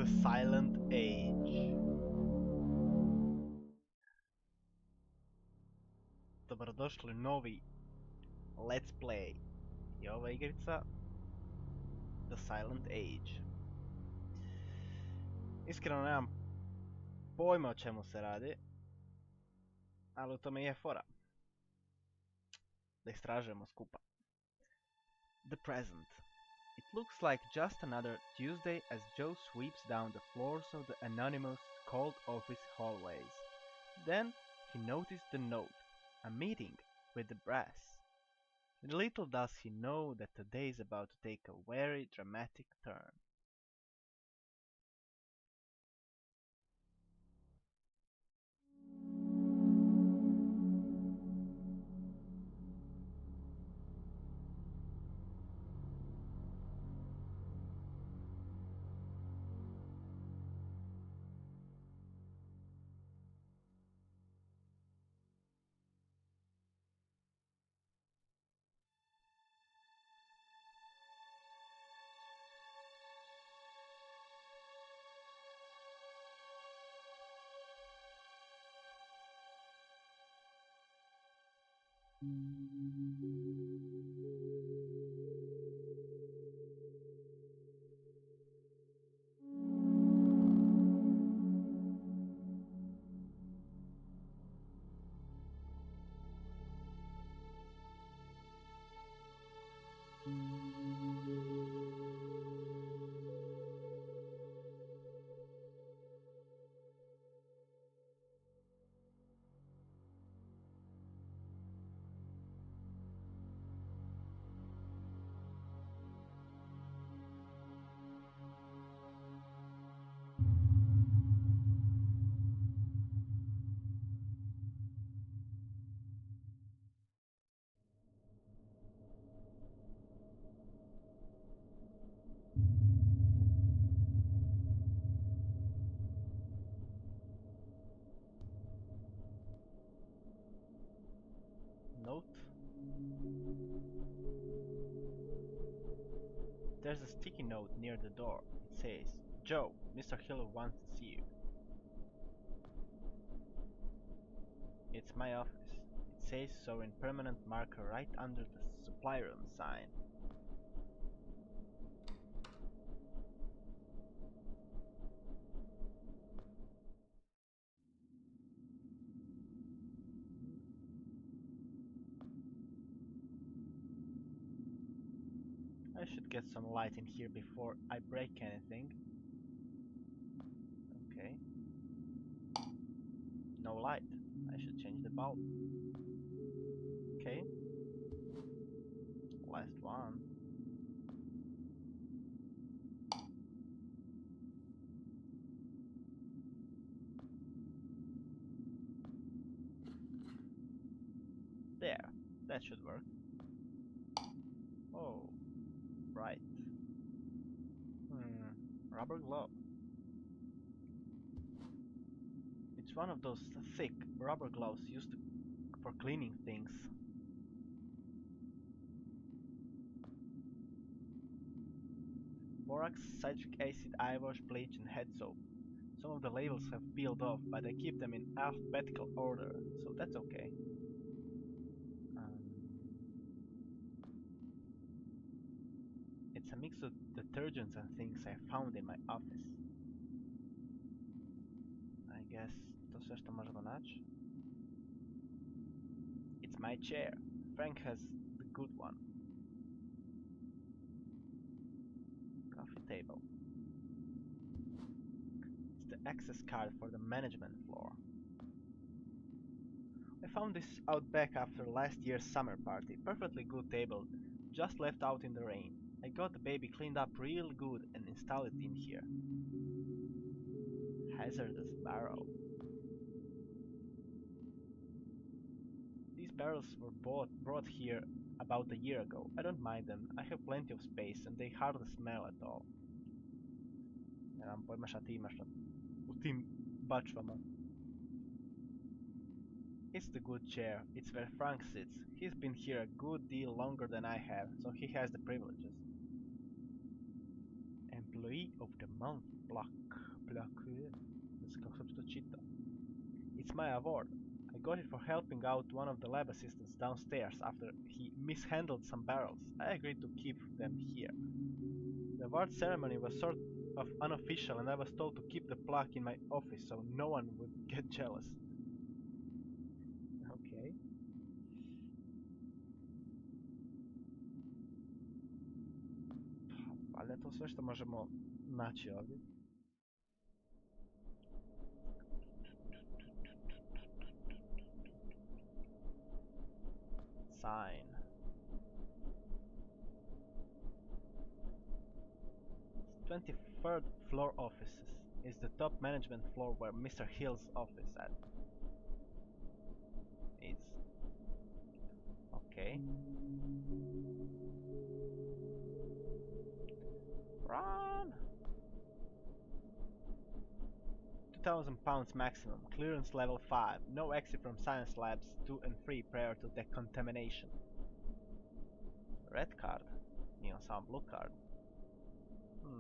The Silent Age. Dobrodošli u novi Let's Play. I ova igrica The Silent Age. Iskreno nemam pojma o čemu se radi, ali u tome je fora. Da istražujemo skupa. The present. It looks like just another Tuesday as Joe sweeps down the floors of the anonymous cold office hallways. Then he noticed the note, a meeting with the brass. Little does he know that today is about to take a very dramatic turn. Note. There's a sticky note near the door. It says, Joe, Mr. Hill wants to see you. It's my office. It says so in permanent marker right under the supply room sign. I should get some light in here before I break anything. Okay. No light. I should change the bulb. Okay. Last one. There. That should work. Oh. Right. Rubber glove. It's one of those thick rubber gloves used for cleaning things. Borax, citric acid, eyewash, bleach and head soap. Some of the labels have peeled off, but I keep them in alphabetical order, so that's okay. It's a mix of detergents and things I found in my office. I guess to sve što možemo naći. It's my chair. Frank has the good one. Coffee table. It's the access card for the management floor. I found this out back after last year's summer party. Perfectly good table, just left out in the rain. I got the baby cleaned up real good and installed it in here. Hazardous barrel. These barrels were brought here about a year ago. I don't mind them. I have plenty of space and they hardly smell at all. Nemam pojma šta ti imaš u tim bačvama. It's the good chair. It's where Frank sits. He's been here a good deal longer than I have, so he has the privileges. Employee of the month plaque. Ne znam kako se to čita. It's my award. I got it for helping out one of the lab assistants downstairs after he mishandled some barrels. I agreed to keep them here. The award ceremony was sort of unofficial and I was told to keep the plaque in my office so no one would get jealous. Okay. Valjda je to sve što možemo naći ovdje. Sign. 23rd floor offices is the top management floor where Mr. Hill's office is. Okay. Run! 2,000 pounds maximum. Clearance level 5. No exit from science labs 2 and 3 prior to decontamination. Red card. Nije on samo blue card.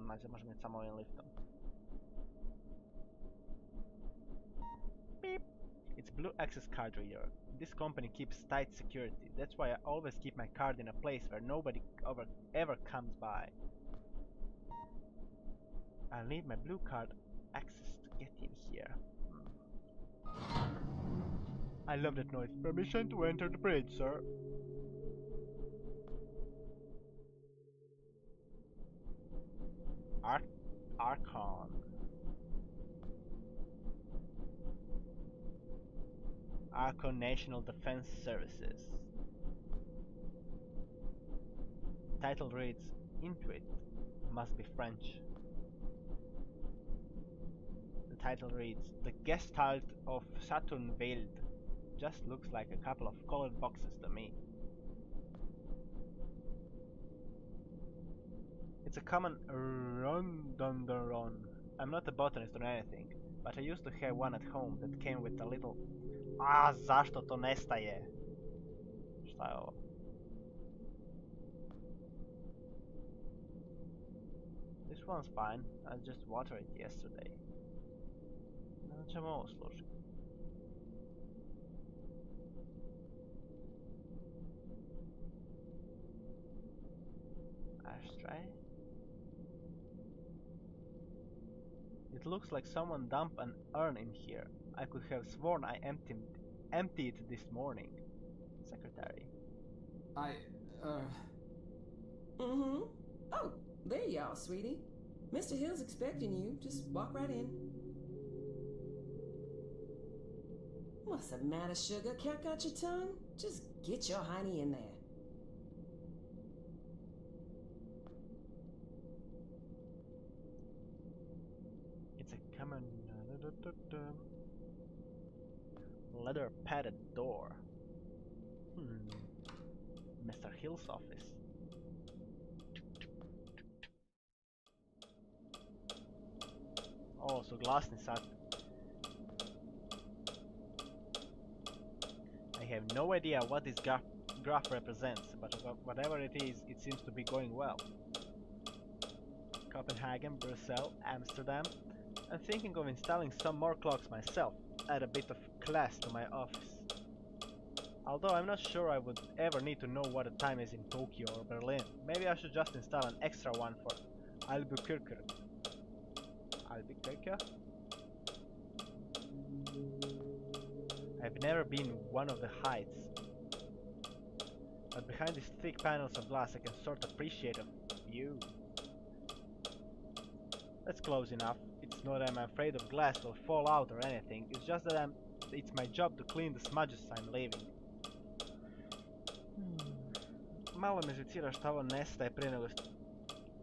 Znači možemo ići samo ovim liftom. Beep. It's blue access card reader. This company keeps tight security. That's why I always keep my card in a place where nobody ever comes by. I'll need my blue card access to get in here. I love that noise. Permission to enter the bridge, sir. Archon. Archon National Defense Services. Title reads Intuit. Must be French. The title reads The Gestalt of Saturn Veiled. Just looks like a couple of colored boxes to me. It's a common rhododendron. I'm not a botanist or anything, but I used to have one at home that came with a little... zašto to nestaje? Šta je ovo? This one's fine. I just watered it yesterday. Na čemu ovo služi? Ashtray? It looks like someone dumped an urn in here. I could have sworn I emptied it this morning. Secretary. Mm-hmm. Oh, there you are, sweetie. Mr. Hill's expecting you. Just walk right in. What's the matter, sugar? Cat got your tongue? Just get your hiney in there. It's a common leather padded door. Mr. Hill's office. Oh, so glasni sad. I have no idea what this graph represents, but whatever it is, it seems to be going well. Copenhagen, Brussels, Amsterdam. I'm thinking of installing some more clocks myself, add a bit of class to my office. Although I'm not sure I would ever need to know what the time is in Tokyo or Berlin. Maybe I should just install an extra one for Albuquerque. Albuquerque? I've never been one of the heights, but behind these thick panels of glass I can sort of appreciate a view. That's close enough. It's not that I'm afraid of glass will fall out or anything, it's just that it's my job to clean the smudges I'm leaving. Malo me živcira šta ovo nestaje prije nego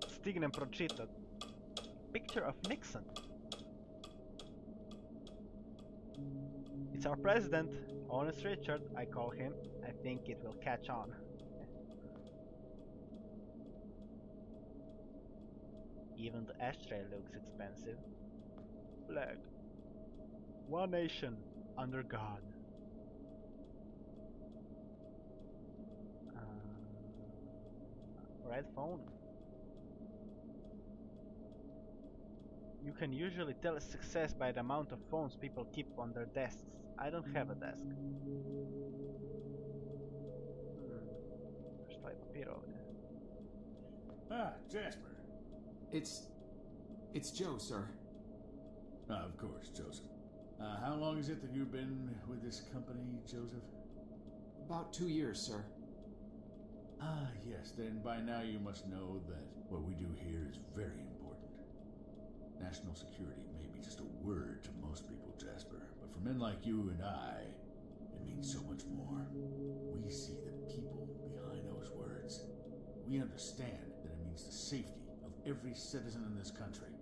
stignem pročitat. Picture of Nixon. It's our president, Honest Richard, I call him. I think it will catch on. Even the ashtray looks expensive. Flag. One nation, under God. Red phone. You can usually tell a success by the amount of phones people keep on their desks. I don't have a desk. Što je papir ovdje? Ah, Jasper. It's Joe, sir. Ah, of course, Joseph. How long is it that you've been with this company, Joseph? About 2 years, sir. Ah, yes, then by now you must know that what we do here is very important. National security may be just a word to most people, Jasper, but for men like you and I, it means so much more. We see the people behind those words. We understand that it means the safety of every citizen in this country,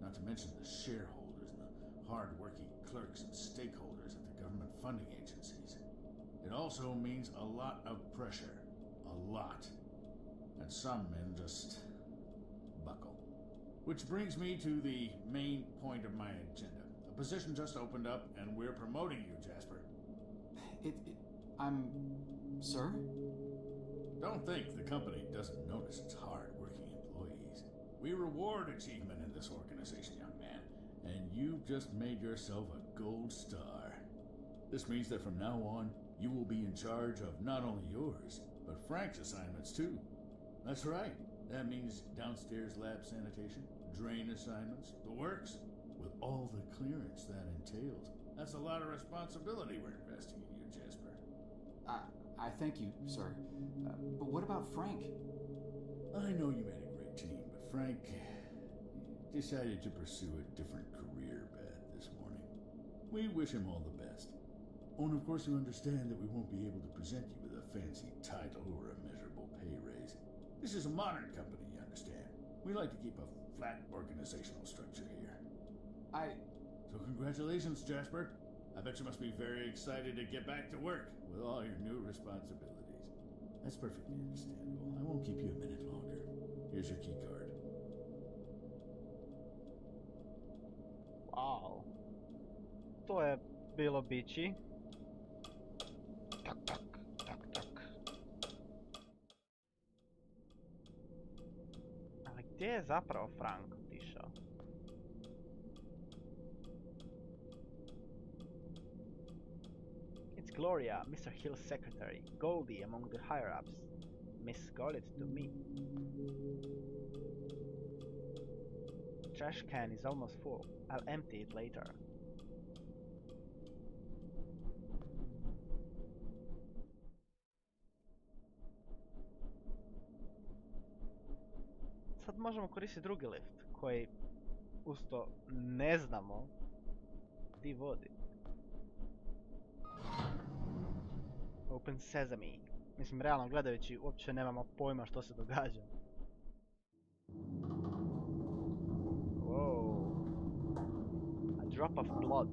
not to mention the shareholders and the hard-working clerks and stakeholders at the government funding agencies. It also means a lot of pressure. A lot. And some men just buckle. Which brings me to the main point of my agenda. A position just opened up and we're promoting you, Jasper. Sir? Don't think the company doesn't notice its hard-working employees. We reward achievement in this organization, young man, and you've just made yourself a gold star. This means that from now on, you will be in charge of not only yours, but Frank's assignments too. That's right. That means downstairs lab sanitation, drain assignments, the works, with all the clearance that entails. That's a lot of responsibility we're investing in you, Jasper. I thank you, sir. But what about Frank? I know you made a great team, but Frank decided to pursue a different career path this morning. We wish him all the best. Oh, and of course you understand that we won't be able to present you with a fancy title or a measurable pay raise. This is a modern company, you understand. We like to keep a flat organizational structure here. So congratulations, Jasper. I bet you must be very excited to get back to work with all your new responsibilities. That's perfectly understandable. I won't keep you a minute longer. Here's your key card. Wow. To je bilo bići. Tak, tak, tak, tak. Ali gdje je zapravo Frank otišao? It's Gloria, Mr. Hill's secretary, Goldie among the higher-ups. Miss Goldie to me. Trash can is almost full. I'll empty it later. Sad možemo koristiti drugi lift, koji usto ne znamo di vodi. Open Sesame. Mislim, realno gledajući, uopće nemamo pojma što se događa. Whoa. A drop of blood.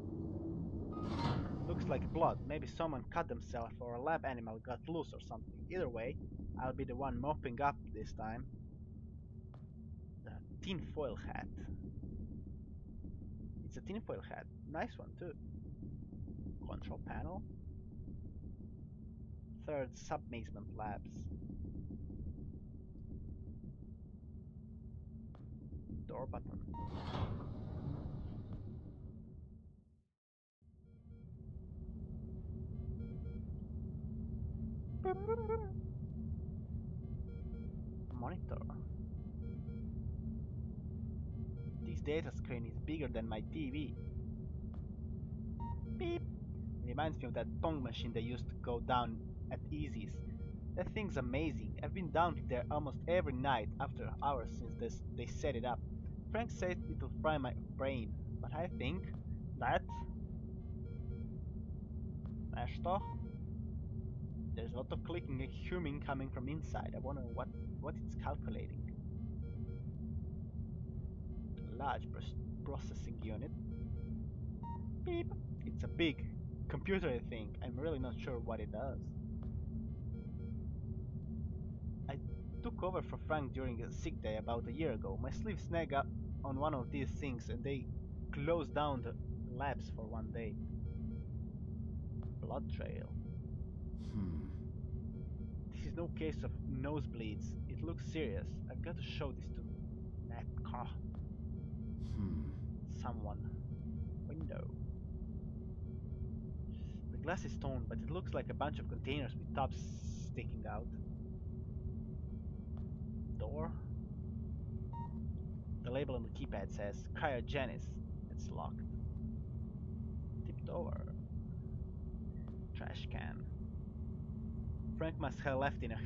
Looks like blood. Maybe someone cut themselves or a lab animal got loose or something. Either way, I'll be the one mopping up this time. The tinfoil hat. It's a tinfoil hat. Nice one too. Control panel. Third sub-basement labs. Door button. Monitor. This data screen is bigger than my TV. Beep. Reminds me of that pong machine they used to go down at Easy's. That thing's amazing. I've been down there almost every night after hours since they set it up. Frank said it'll fry my brain, but I think that nešto. There's a lot of clicking and humming coming from inside. I wonder what it's calculating. Large processing unit. Beep. It's a big computer, I think. I'm really not sure what it does. I took over for Frank during a sick day about a year ago. My sleeve snagged up on one of these things and they closed down the labs for one day. Blood trail. This is no case of nosebleeds. It looks serious. I've got to show this to Matt Carr. someone. Window. The glass is stone, but it looks like a bunch of containers with tops sticking out. Door. The label on the keypad says cryogenics. It's locked. Tipped over. Trash can. Frank must have left in a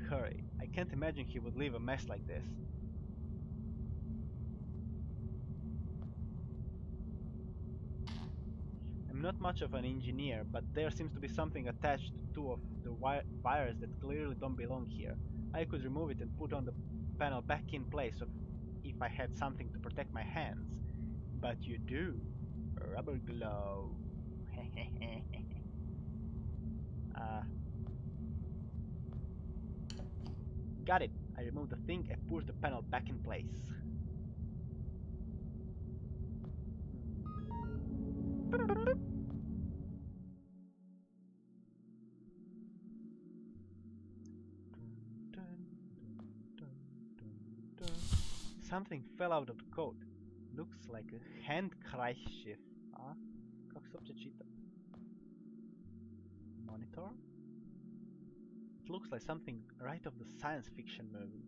hurry. I can't imagine he would leave a mess like this. I'm not much of an engineer, but there seems to be something attached to two of the wires that clearly don't belong here. I could remove it and put on the panel back in place if I had something to protect my hands. But you do. A rubber glove. Got it. I removed the thing and pushed the panel back in place. Something fell out of the code. Looks like a handkerchief. А? Как се uopće čita? Monitor? It looks like something right off the science fiction movie.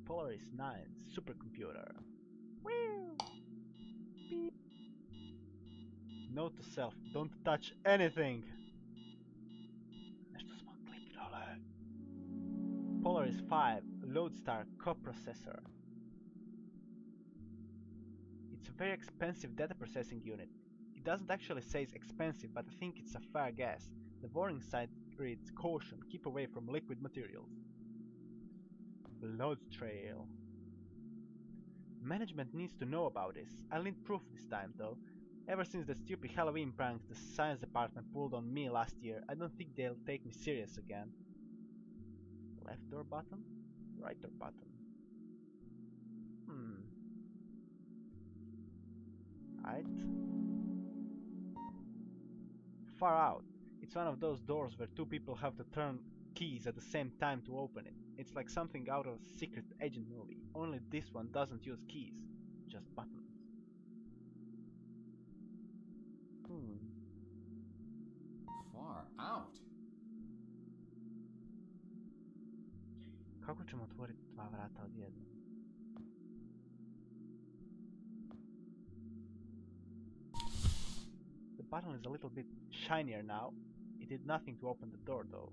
Polaris 9 supercomputer. Woo! Beep. Note to self, don't touch anything! Nešto smo kliknuli. Polaris 5 Lodestar coprocessor. It's a very expensive data processing unit. It doesn't actually say it's expensive, but I think it's a fair guess. The warning sign reads, caution, keep away from liquid materials. Blood trail. Management needs to know about this. I'll need proof this time though. Ever since the stupid Halloween prank the science department pulled on me last year, I don't think they'll take me serious again. Left door button? Right door button. Right. Far out. It's one of those doors where two people have to turn keys at the same time to open it. It's like something out of a secret agent movie. Only this one doesn't use keys, just buttons. Far out. Kako ćemo otvoriti dva vrata odjednom? The button is a little bit shinier now. It did nothing to open the door though.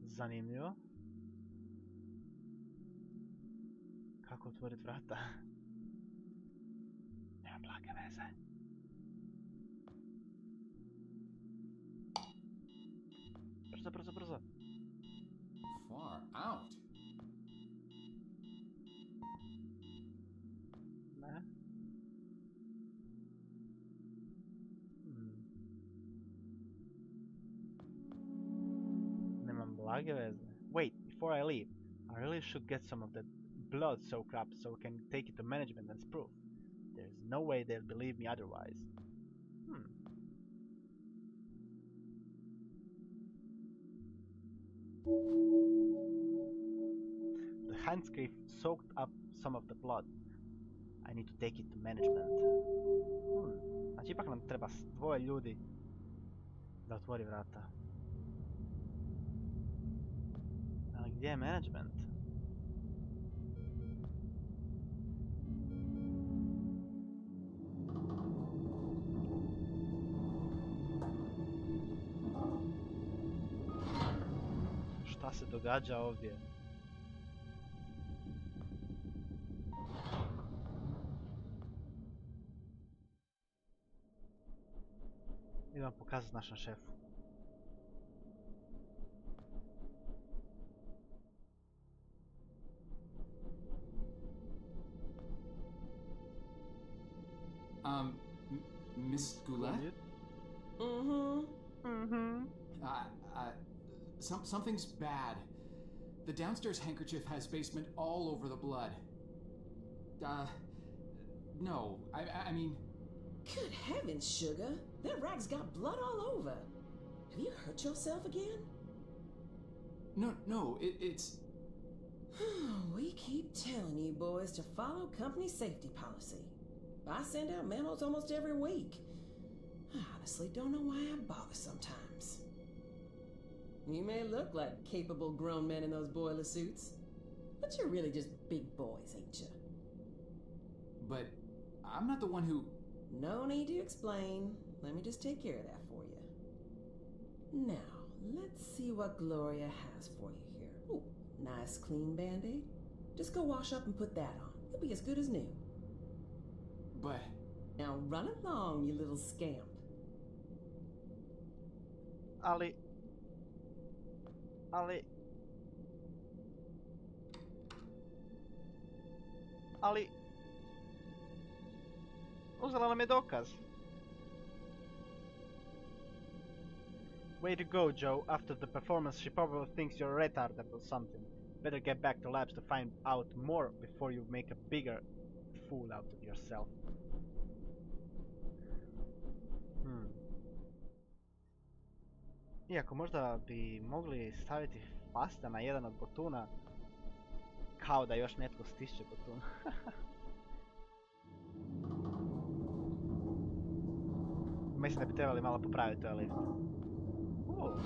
Zanimljivo. Kako otvoriti vrata? Nema blage veze. Brzo, brzo, brzo. Far out. Ne? Nemam blage veze. Wait, before I leave, I really should get some of that blood soaked up so we can take it to management as proof. There's no way they'll believe me otherwise. The handkerchief soaked up some of the blood. I need to take it to management. Znači ipak nam treba dvoje ljudi da otvori vrata. Ali gdje je management? Šta se događa ovdje? Idem pokazati našem šefu. Miss Goulet? Something's bad. The downstairs handkerchief has basement all over the blood. No, I mean... Good heavens, Sugar. That rag's got blood all over. Have you hurt yourself again? No, it's... We keep telling you boys to follow company safety policy. I send out memos almost every week. I honestly don't know why I bother sometimes. You may look like capable grown men in those boiler suits, but you're really just big boys, ain't you? But I'm not the one who... No need to explain. Let me just take care of that for you. Now, let's see what Gloria has for you here. Ooh, nice clean Band-Aid. Just go wash up and put that on. It'll be as good as new. But... Now run along, you little scamp. Ali... Uzela nam je dokaz. Way to go, Joe. After the performance, she probably thinks you're retarded or something. Better get back to labs to find out more before you make a bigger fool out of yourself. Iako možda bi mogli staviti pasta na jedan od botuna, kao da još netko stišće botun. Mislim da bi trebali malo popraviti ovaj lift. Oh.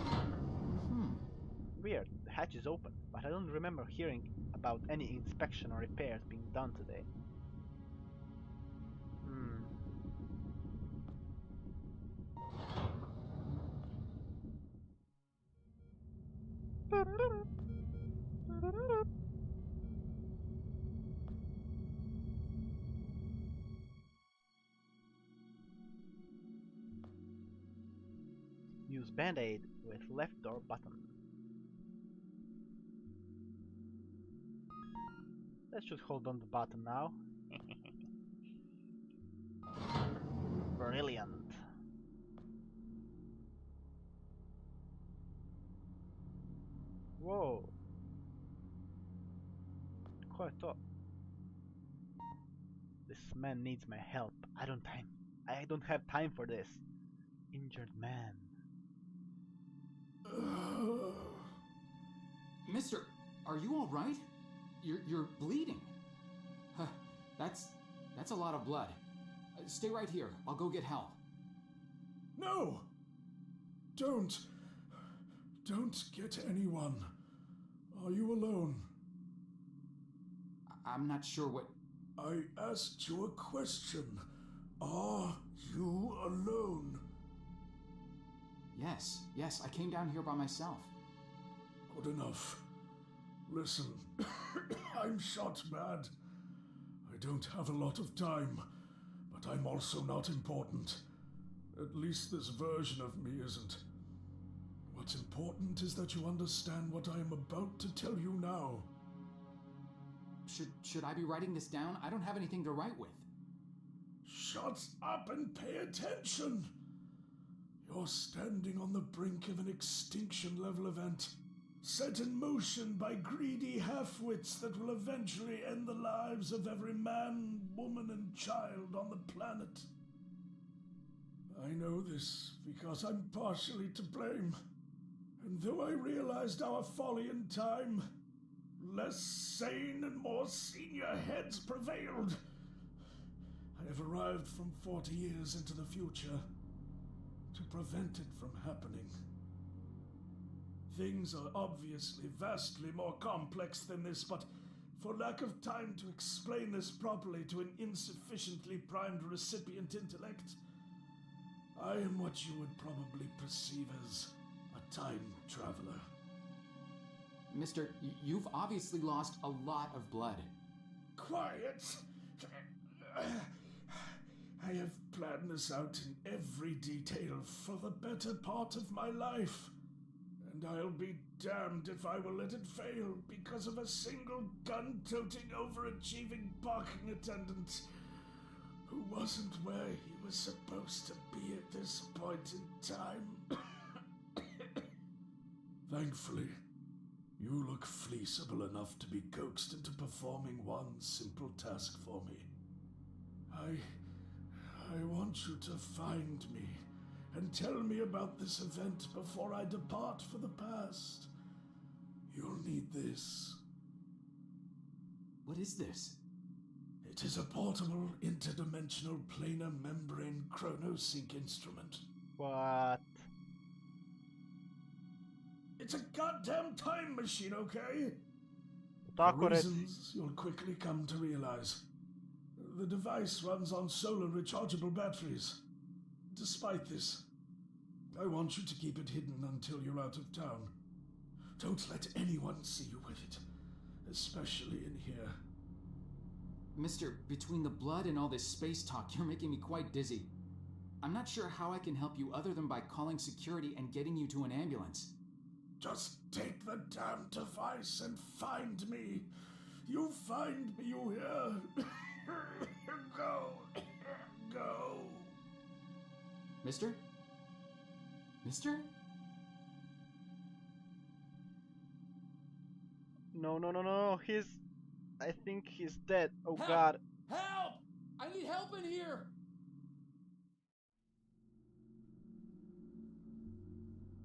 Weird, the hatch is open, but I don't remember hearing about any inspection or repairs being done today. Use Band-Aid with left door button. Let's just hold on the button now. Brilliant. Whoa. Ko je to? This man needs my help. I don't have time for this. Injured man. Mister, are you all right? You're bleeding. That's a lot of blood. Stay right here. I'll go get help. No! Don't get anyone. Are you alone? I'm not sure what... I asked you a question. Are you alone? Yes, I came down here by myself. Good enough. Listen, I'm shot mad. I don't have a lot of time, but I'm also not important. At least this version of me isn't. What's important is that you understand what I am about to tell you now. Should I be writing this down? I don't have anything to write with. Shut up and pay attention! You're standing on the brink of an extinction-level event, set in motion by greedy half-wits that will eventually end the lives of every man, woman, and child on the planet. I know this because I'm partially to blame, and though I realized our folly in time, less sane and more senior heads prevailed. I have arrived from 40 years into the future to prevent it from happening. Things are obviously vastly more complex than this, but for lack of time to explain this properly to an insufficiently primed recipient intellect, I am what you would probably perceive as a time traveler. Mister, you've obviously lost a lot of blood. Quiet! I have planned this out in every detail for the better part of my life. And I'll be damned if I will let it fail because of a single gun-toting, overachieving parking attendant who wasn't where he was supposed to be at this point in time. Thankfully, you look fleeceable enough to be coaxed into performing one simple task for me. I want you to find me and tell me about this event before I depart for the past. You'll need this. What is this? It is a portable interdimensional planar membrane chronosync instrument. What? It's a goddamn time machine, okay? Tako For reci. reasons you'll quickly come to realize. The device runs on solar rechargeable batteries. Despite this, I want you to keep it hidden until you're out of town. Don't let anyone see you with it, especially in here. Mister, between the blood and all this space talk, you're making me quite dizzy. I'm not sure how I can help you other than by calling security and getting you to an ambulance. Just take the damn device and find me. You find me, you hear? Go. Go. Mister? Mister? No. I think he's dead. Oh Help! god. Help! I need help in here!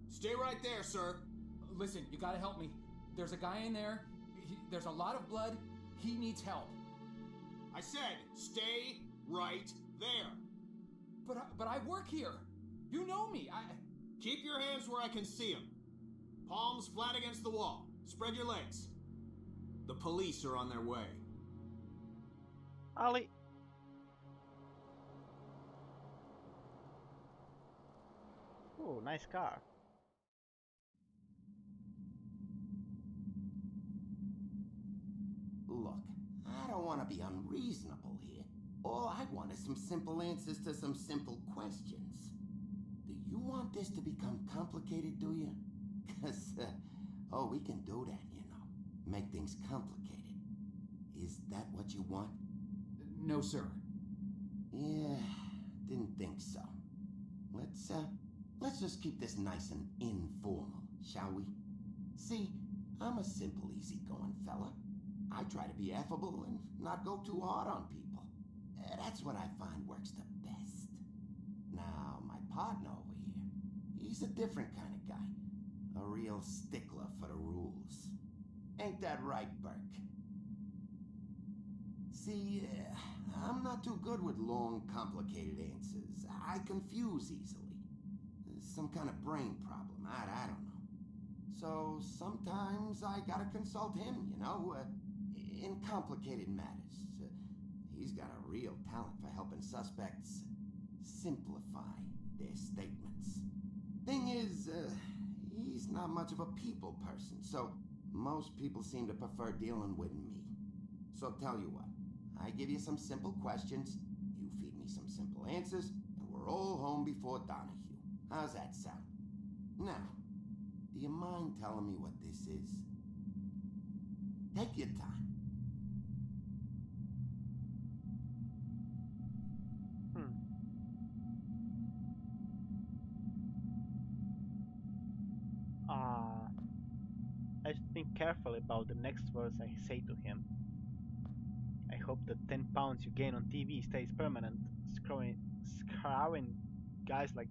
Stay right there, sir. Listen, you gotta help me. There's a guy in there. There's a lot of blood. He needs help. I said, stay right there. But I work here. You know me. Keep your hands where I can see them. Palms flat against the wall. Spread your legs. The police are on their way. Ali. Oh, nice car. Look, I don't want to be unreasonable here. All I want is some simple answers to some simple questions. Do you want this to become complicated, do you? Because, we can do that, you know. Make things complicated. Is that what you want? No, sir. Yeah, didn't think so. Let's just keep this nice and informal, shall we? See, I'm a simple, easygoing fella. I try to be affable and not go too hard on people. That's what I find works the best. Now, my partner over here, he's a different kind of guy. A real stickler for the rules. Ain't that right, Burke? See, I'm not too good with long, complicated answers. I confuse easily. Some kind of brain problem, I don't know. So sometimes I gotta consult him, you know, in complicated matters. He's got a real talent for helping suspects simplify their statements. Thing is, he's not much of a people person, so most people seem to prefer dealing with me. So tell you what, I give you some simple questions, you feed me some simple answers, and we're all home before Donahue. How's that sound? Now, do you mind telling me what this is? Take your time. I should think carefully about the next words I say to him. I hope the 10 pounds you gain on TV stays permanent, screwing guys like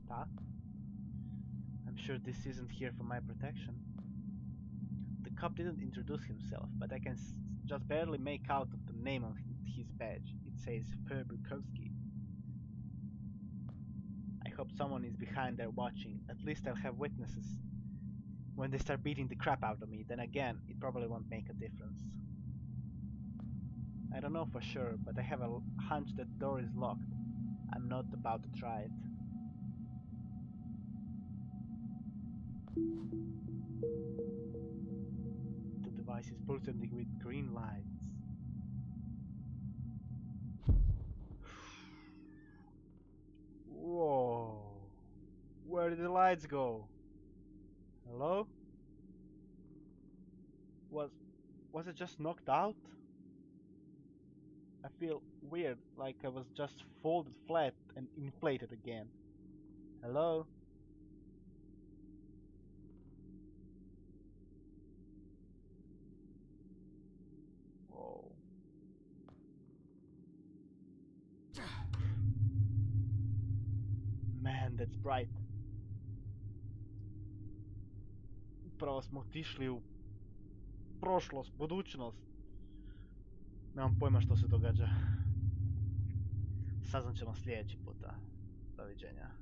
Staff. I'm sure this isn't here for my protection. The cop didn't introduce himself, but I can just barely make out the name on his badge. It says Bukowski. I hope someone is behind there watching. At least I'll have witnesses when they start beating the crap out of me. Then again, it probably won't make a difference. I don't know for sure, but I have a hunch that the door is locked. I'm not about to try it. The device is pulsating with green lights. Whoa! Where did the lights go? Hello? Was it just knocked out? I feel weird, like I was just folded flat and inflated again. Hello? Whoa. Man, that's bright. Upravo smo otišli u prošlost, budućnost. Nemam pojma što se događa. Saznat ćemo sljedeći puta. Doviđenja.